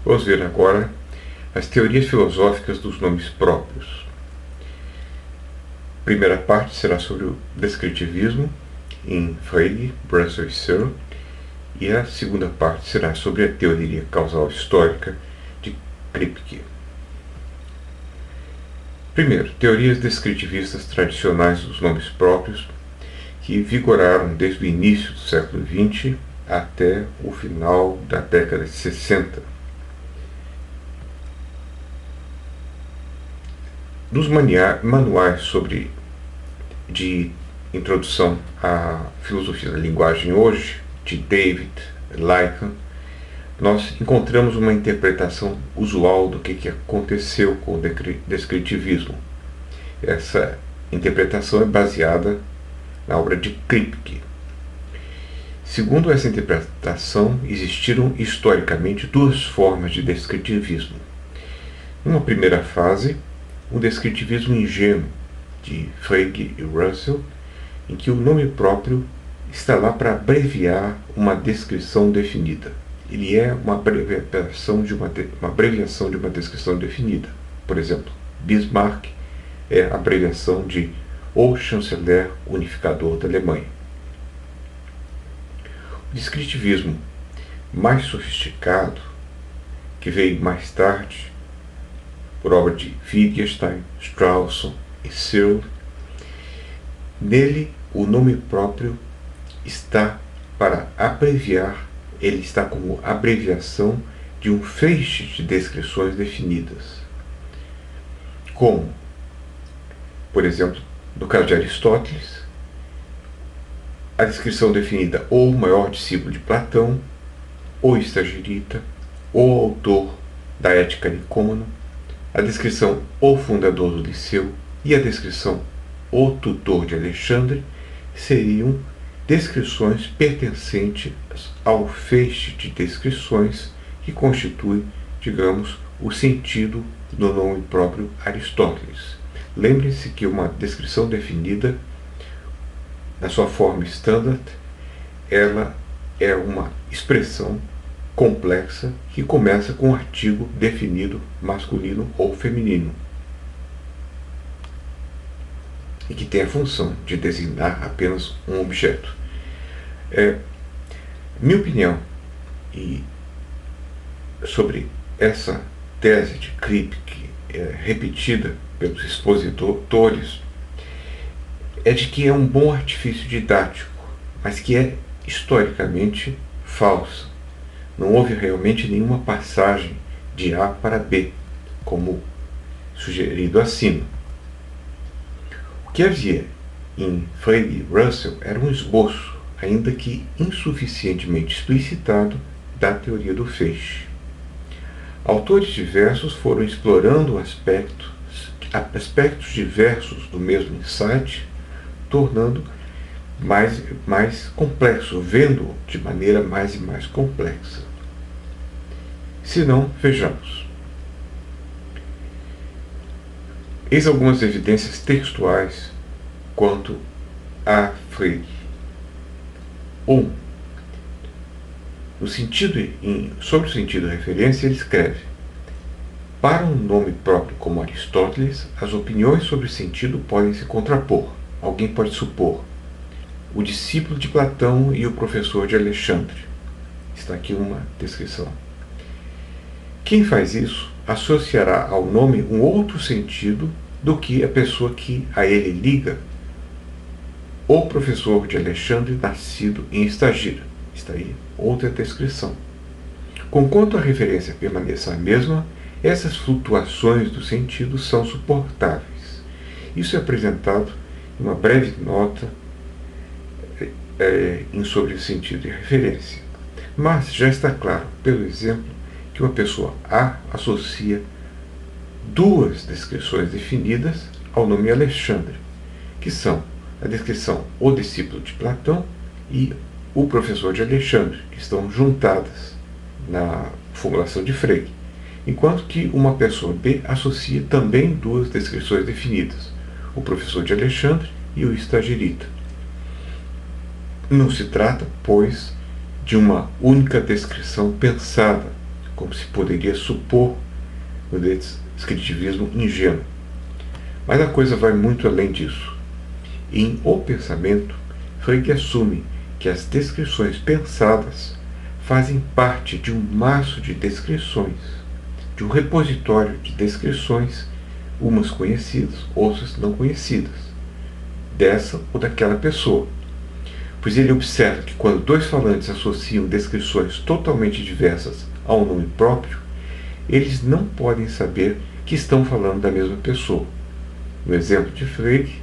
Vamos ver agora as teorias filosóficas dos nomes próprios. A primeira parte será sobre o descritivismo, em Frege, Russell e Searle, e a segunda parte será sobre a teoria causal histórica de Kripke. Primeiro, teorias descritivistas tradicionais dos nomes próprios, que vigoraram desde o início do século XX até o final da década de 60. Nos manuais de introdução à filosofia da linguagem hoje, de David Lycan, nós encontramos uma interpretação usual do que aconteceu com o descritivismo. Essa interpretação é baseada na obra de Kripke. Segundo essa interpretação, existiram historicamente duas formas de descritivismo. Numa primeira fase, um descritivismo ingênuo, de Frege e Russell, em que o nome próprio está lá para abreviar uma descrição definida. Ele é uma abreviação de uma descrição definida. Por exemplo, Bismarck é a abreviação de O Chanceler Unificador da Alemanha. O descritivismo mais sofisticado, que veio mais tarde, por obra de Wittgenstein, Strawson e Searle, nele o nome próprio está para abreviar, ele está como abreviação de um feixe de descrições definidas. Como, por exemplo, no caso de Aristóteles, a descrição definida o maior discípulo de Platão, o Estagirita, o autor da Ética Nicômano, a descrição o fundador do Liceu e a descrição o tutor de Alexandre seriam descrições pertencentes ao feixe de descrições que constitui, digamos, o sentido do nome próprio Aristóteles. Lembre-se que uma descrição definida, na sua forma standard, ela é uma expressão complexa que começa com um artigo definido masculino ou feminino e que tem a função de designar apenas um objeto. Minha opinião sobre essa tese de Kripke, repetida pelos expositores, é de que é um bom artifício didático, mas que é historicamente falsa. Não houve realmente nenhuma passagem de A para B, como sugerido acima. O que havia em Frege e Russell era um esboço, ainda que insuficientemente explicitado, da teoria do feixe. Autores diversos foram explorando aspectos diversos do mesmo insight, tornando mais complexo, vendo-o de maneira mais e mais complexa. Se não, vejamos. Eis algumas evidências textuais quanto a Frege. 1. Sobre o sentido de referência, ele escreve: para um nome próprio como Aristóteles, as opiniões sobre o sentido podem se contrapor. Alguém pode supor: o discípulo de Platão e o professor de Alexandre. Está aqui uma descrição. Quem faz isso associará ao nome um outro sentido do que a pessoa que a ele liga, o professor de Alexandre nascido em Estagira. Está aí outra descrição. Conquanto a referência permaneça a mesma, essas flutuações do sentido são suportáveis. Isso é apresentado em uma breve nota sobre o sentido de referência. Mas já está claro, pelo exemplo, que uma pessoa A associa duas descrições definidas ao nome Alexandre, que são a descrição o discípulo de Platão e o professor de Alexandre, que estão juntadas na formulação de Frege, enquanto que uma pessoa B associa também duas descrições definidas, o professor de Alexandre e o Estagirita. Não se trata, pois, de uma única descrição pensada, como se poderia supor no descritivismo ingênuo. Mas a coisa vai muito além disso. Em O Pensamento, Frege assume que as descrições pensadas fazem parte de um maço de descrições, de um repositório de descrições, umas conhecidas, outras não conhecidas, dessa ou daquela pessoa. Pois ele observa que quando dois falantes associam descrições totalmente diversas a um nome próprio, eles não podem saber que estão falando da mesma pessoa. No exemplo de Frege,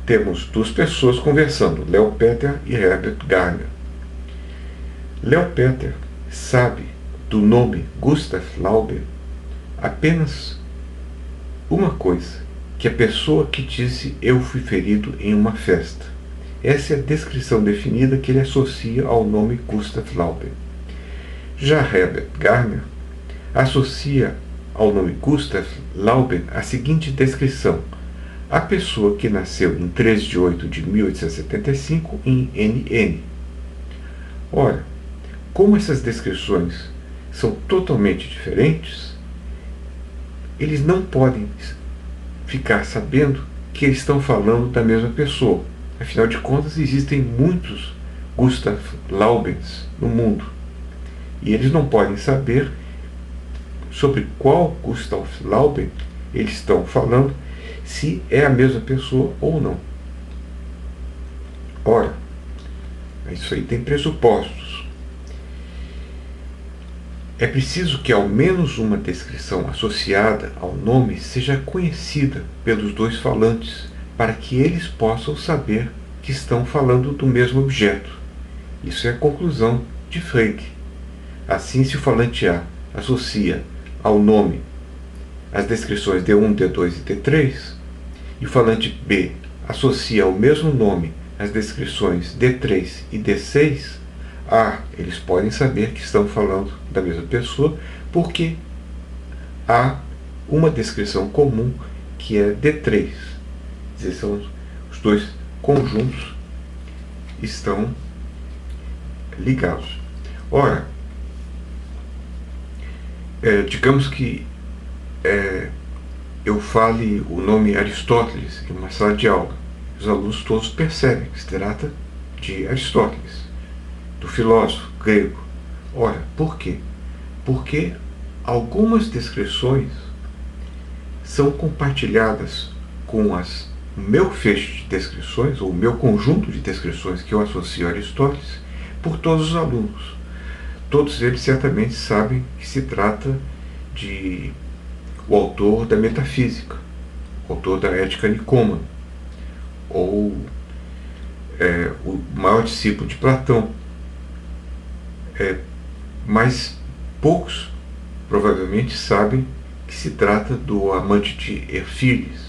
temos duas pessoas conversando, Léo Peter e Herbert Gardner. Léo Peter sabe do nome Gustav Lauber apenas uma coisa, que a pessoa que disse eu fui ferido em uma festa. Essa é a descrição definida que ele associa ao nome Gustav Lauber. Já Herbert Gardner associa ao nome Gustav Lauber a seguinte descrição: a pessoa que nasceu em 3 de 8 de 1875 em NN. Ora, como essas descrições são totalmente diferentes, eles não podem ficar sabendo que eles estão falando da mesma pessoa. Afinal de contas, existem muitos Gustav Laubens no mundo. E eles não podem saber sobre qual Gustav Lauben eles estão falando, se é a mesma pessoa ou não. Ora, isso aí tem pressupostos. É preciso que ao menos uma descrição associada ao nome seja conhecida pelos dois falantes, para que eles possam saber que estão falando do mesmo objeto. Isso é a conclusão de Frege. Assim, se o falante A associa ao nome as descrições D1, D2 e D3, e o falante B associa ao mesmo nome as descrições D3 e D6, eles podem saber que estão falando da mesma pessoa, porque há uma descrição comum que é D3. Quer dizer, são os dois conjuntos estão ligados. Ora, digamos que eu fale o nome Aristóteles em uma sala de aula. Os alunos todos percebem que se trata de Aristóteles, do filósofo grego. Ora, por quê? Porque algumas descrições são compartilhadas com o meu feixe de descrições, ou o meu conjunto de descrições que eu associo a Aristóteles, por todos os alunos. Todos eles certamente sabem que se trata de o autor da Metafísica, o autor da Ética Nicômana, ou o maior discípulo de Platão. Mas poucos provavelmente sabem que se trata do amante de Erfiles,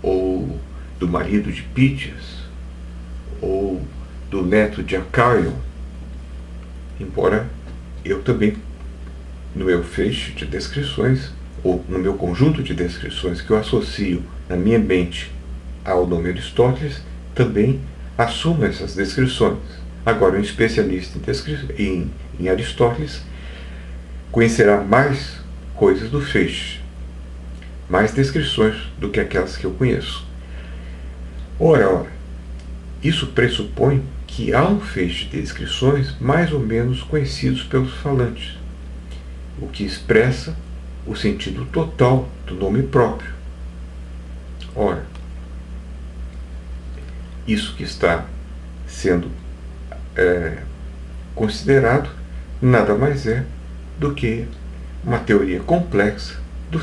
ou do marido de Pítias, ou do neto de Acaion, embora eu também, no meu feixe de descrições, ou no meu conjunto de descrições que eu associo na minha mente ao nome Aristóteles, também assuma essas descrições. Agora, um especialista em Aristóteles conhecerá mais coisas do feixe, mais descrições do que aquelas que eu conheço. Ora, isso pressupõe que há um feixe de descrições mais ou menos conhecidos pelos falantes, o que expressa o sentido total do nome próprio. Ora, isso que está sendo considerado nada mais é do que uma teoria complexa do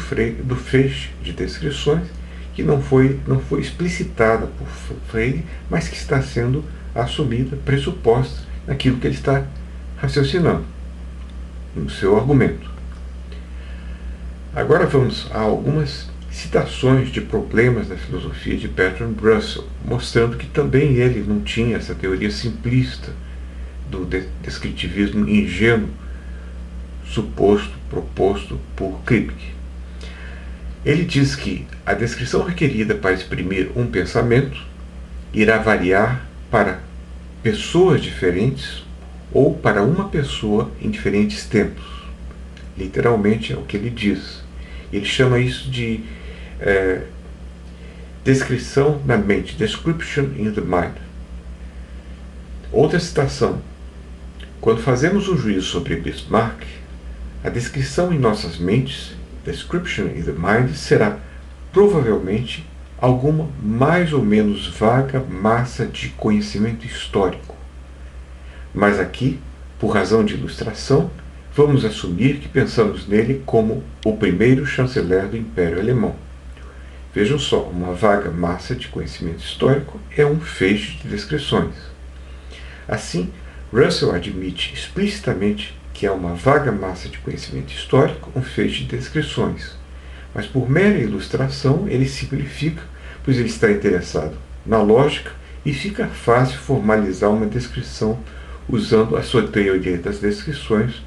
feixe de descrições que não foi explicitada por Frege, mas que está sendo assumida, pressuposta naquilo que ele está raciocinando, no seu argumento. Agora vamos a algumas citações de problemas da filosofia de Bertrand Russell, mostrando que também ele não tinha essa teoria simplista do descritivismo ingênuo proposto por Kripke. Ele diz que a descrição requerida para exprimir um pensamento irá variar para pessoas diferentes ou para uma pessoa em diferentes tempos. literalmente é o que ele diz. Ele chama isso de descrição na mente, description in the mind. Outra citação: quando fazemos um juízo sobre Bismarck, a descrição em nossas mentes, description in the mind, será provavelmente alguma mais ou menos vaga massa de conhecimento histórico. Mas aqui, por razão de ilustração, vamos assumir que pensamos nele como o primeiro chanceler do Império Alemão. Vejam só, uma vaga massa de conhecimento histórico é um feixe de descrições. Assim, Russell admite explicitamente que é uma vaga massa de conhecimento histórico um feixe de descrições, mas por mera ilustração ele simplifica, pois ele está interessado na lógica e fica fácil formalizar uma descrição usando a sua teoria das descrições,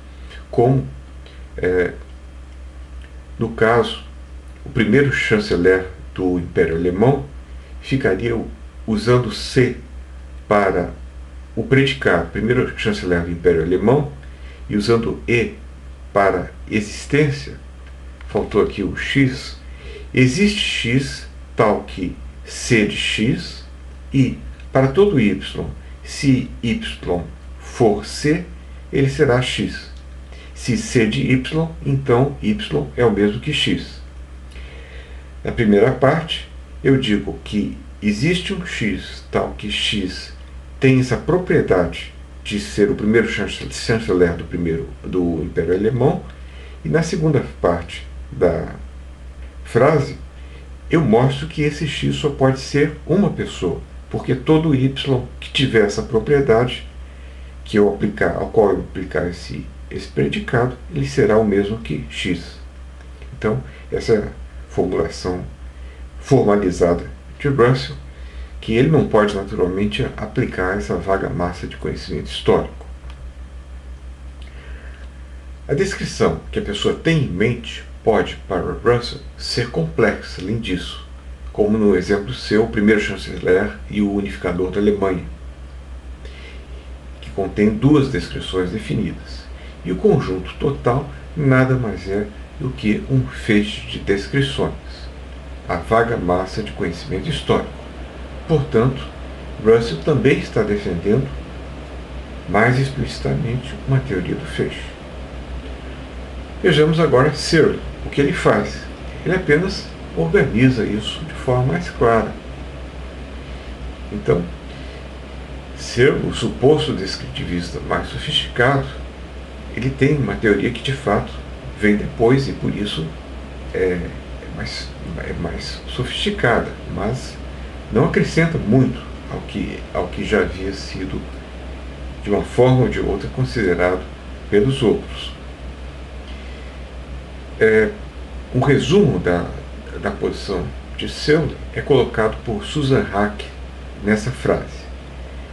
como, no caso, o primeiro chanceler do Império Alemão ficaria usando C para o predicado, primeiro chanceler do Império Alemão, e usando E para existência, faltou aqui o X, existe X tal que C de X, e para todo Y, se Y for C, ele será X. Se C de Y, então Y é o mesmo que X. Na primeira parte, eu digo que existe um X tal que X tem essa propriedade de ser o primeiro chanceler do Império Alemão, e na segunda parte da frase, eu mostro que esse X só pode ser uma pessoa, porque todo Y que tiver essa propriedade ao qual eu aplicar esse predicado, ele será o mesmo que X. Então, essa é a formulação formalizada de Russell, que ele não pode naturalmente aplicar essa vaga massa de conhecimento histórico. A descrição que a pessoa tem em mente pode, para Russell, ser complexa, além disso, como no exemplo seu, o primeiro chanceler e o unificador da Alemanha, que contém duas descrições definidas, e o conjunto total nada mais é do que um feixe de descrições, a vaga massa de conhecimento histórico. Portanto, Russell também está defendendo, mais explicitamente, uma teoria do feixe. Vejamos agora Searle. O que ele faz? Ele apenas organiza isso de forma mais clara. Então, Searle, o suposto descritivista mais sofisticado, ele tem uma teoria que de fato vem depois e por isso é mais sofisticada, mas não acrescenta muito ao que já havia sido, de uma forma ou de outra, considerado pelos outros. Um resumo da posição de Searle é colocado por Susan Haack nessa frase: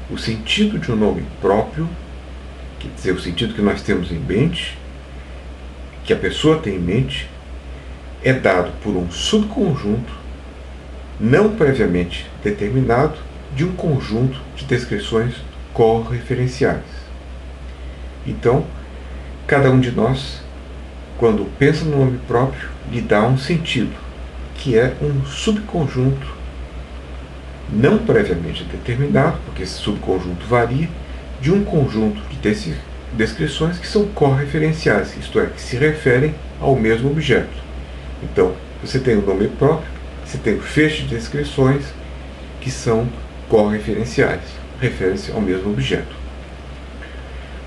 o sentido de um nome próprio, quer dizer, o sentido que nós temos em mente, que a pessoa tem em mente, é dado por um subconjunto não previamente determinado de um conjunto de descrições correferenciais. Então, cada um de nós, quando pensa no nome próprio, lhe dá um sentido, que é um subconjunto não previamente determinado, porque esse subconjunto varia, de um conjunto de descrições que são correferenciais, isto é, que se referem ao mesmo objeto. Então, você tem o nome próprio, você tem o feixe de descrições que são correferenciais, referem-se ao mesmo objeto.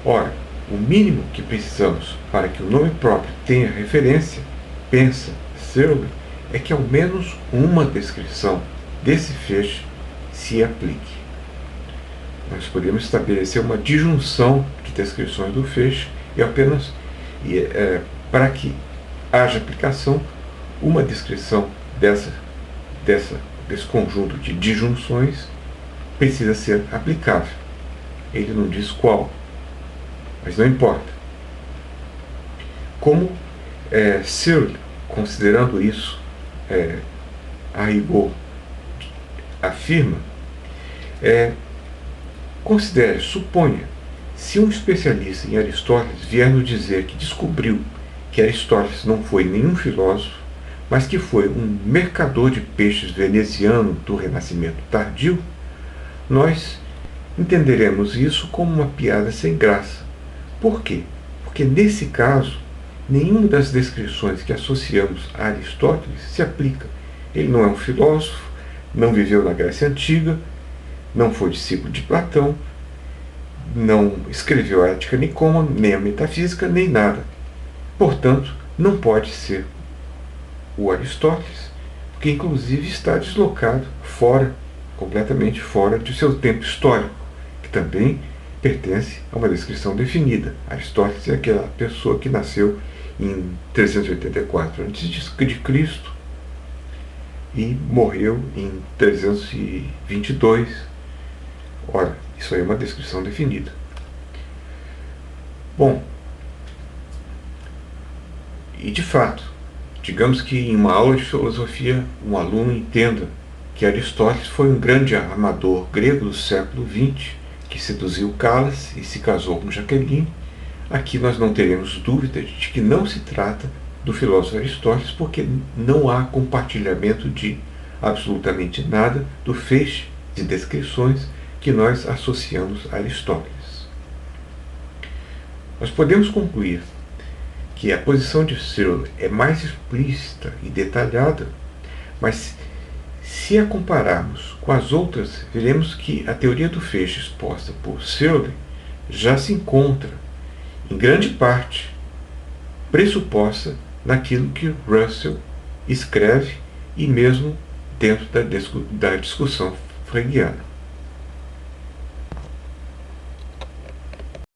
Ora, o mínimo que precisamos para que o nome próprio tenha referência, pensa Searle, é que ao menos uma descrição desse feixe se aplique. Nós podemos estabelecer uma disjunção de descrições do feixe para que haja aplicação, uma descrição desse conjunto de disjunções precisa ser aplicável. Ele não diz qual, mas não importa. Como Searle, considerando isso a rigor, afirma, suponha, se um especialista em Aristóteles vier nos dizer que descobriu que Aristóteles não foi nenhum filósofo, mas que foi um mercador de peixes veneziano do Renascimento tardio, nós entenderemos isso como uma piada sem graça. Por quê? Porque nesse caso, nenhuma das descrições que associamos a Aristóteles se aplica. Ele não é um filósofo, não viveu na Grécia Antiga, não foi discípulo de Platão, não escreveu a Ética Nicômaco, nem a Metafísica, nem nada. Portanto, não pode ser o Aristóteles, porque inclusive está deslocado fora, completamente fora de seu tempo histórico, que também pertence a uma descrição definida. Aristóteles é aquela pessoa que nasceu em 384 a.C. e morreu em 322. Ora, isso aí é uma descrição definida. Bom, e de fato, digamos que em uma aula de filosofia um aluno entenda que Aristóteles foi um grande armador grego do século XX que seduziu Calas e se casou com Jaqueline. Aqui nós não teremos dúvida de que não se trata do filósofo Aristóteles, porque não há compartilhamento de absolutamente nada do feixe de descrições que nós associamos a Aristóteles. Nós podemos concluir que a posição de Searle é mais explícita e detalhada, mas se a compararmos com as outras, veremos que a teoria do feixe exposta por Searle já se encontra, em grande parte, pressuposta naquilo que Russell escreve e mesmo dentro da discussão freudiana.